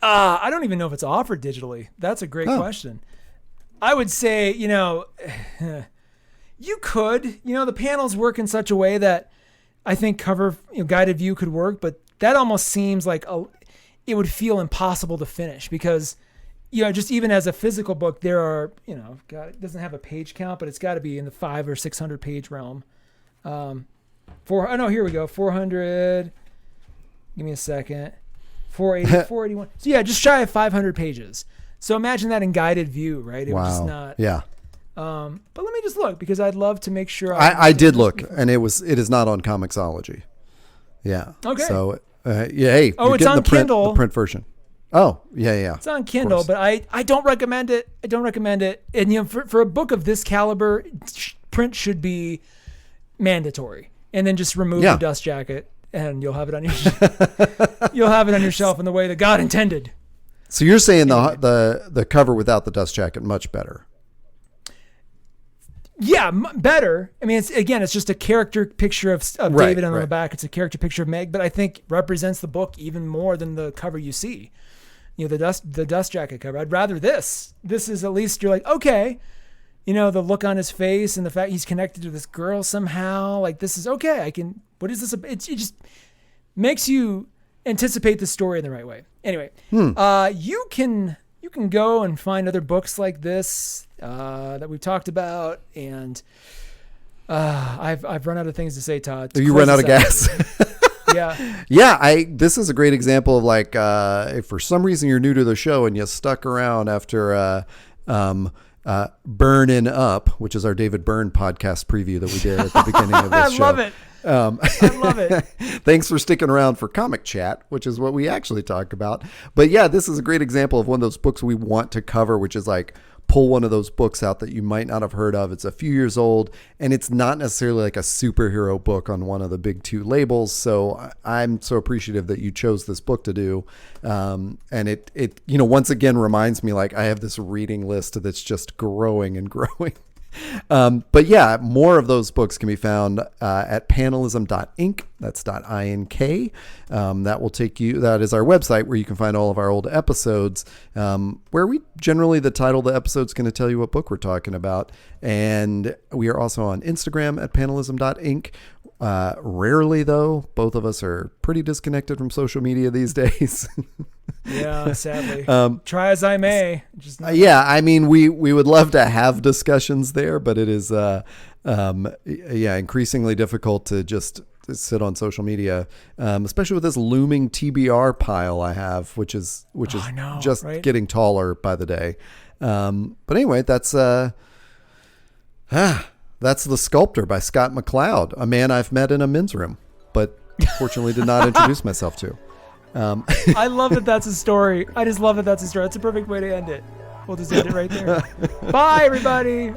I don't even know if it's offered digitally. That's a great question. I would say, you could. The panels work in such a way that I think cover guided view could work, but that almost seems like it would feel impossible to finish, because just even as a physical book, there are God, it doesn't have a page count, but it's got to be in the 500 or 600 page realm. Here we go, 400. Give me a second. 480, 481. So yeah, just shy of 500 pages. So imagine that in guided view, right? It was just not. Yeah. But let me just look, because I'd love to make sure. I did look, and it is not on Comixology. Yeah. Okay. So hey. It's on Kindle. The print version. Oh yeah. It's on Kindle, but I don't recommend it. And for a book of this caliber, print should be mandatory. And then just remove the dust jacket, and you'll have it on your shelf in the way that God intended. So you're saying the cover without the dust jacket much better? Yeah, better. I mean, it's just a character picture of David on the back. It's a character picture of Meg, but I think represents the book even more than the cover you see. The dust jacket cover. I'd rather this. This is at least you're like, okay, the look on his face and the fact he's connected to this girl somehow. Like, this is okay. I can. What is this? It just makes you anticipate the story in the right way. Anyway, you can go and find other books like this that we've talked about, and I've run out of things to say, Todd. You run out of gas. Yeah. This is a great example of like if for some reason you're new to the show and you stuck around after Burnin' Up, which is our David Byrne podcast preview that we did at the beginning of this show. I love it. I love it. Thanks for sticking around for Comic Chat, which is what we actually talk about. But yeah, this is a great example of one of those books we want to cover, which is like pull one of those books out that you might not have heard of. It's a few years old, and it's not necessarily like a superhero book on one of the big two labels. So I'm so appreciative that you chose this book to do. And it once again reminds me, like, I have this reading list that's just growing and growing. But yeah, more of those books can be found at panelism.inc. That's .ink. That will take you. That is our website where you can find all of our old episodes. Where we generally the title of the episode is going to tell you what book we're talking about, and we are also on Instagram at panelism.inc. Rarely though, both of us are pretty disconnected from social media these days. Yeah, sadly. Try as I may. I mean, we would love to have discussions there, but it is increasingly difficult to just sit on social media, especially with this looming TBR pile I have, which is getting taller by the day. But anyway, that's The Sculptor by Scott McCloud, a man I've met in a men's room, but fortunately did not introduce myself to. I love that that's a story. I just love that that's a story. That's a perfect way to end it. We'll just end it right there. Bye, everybody.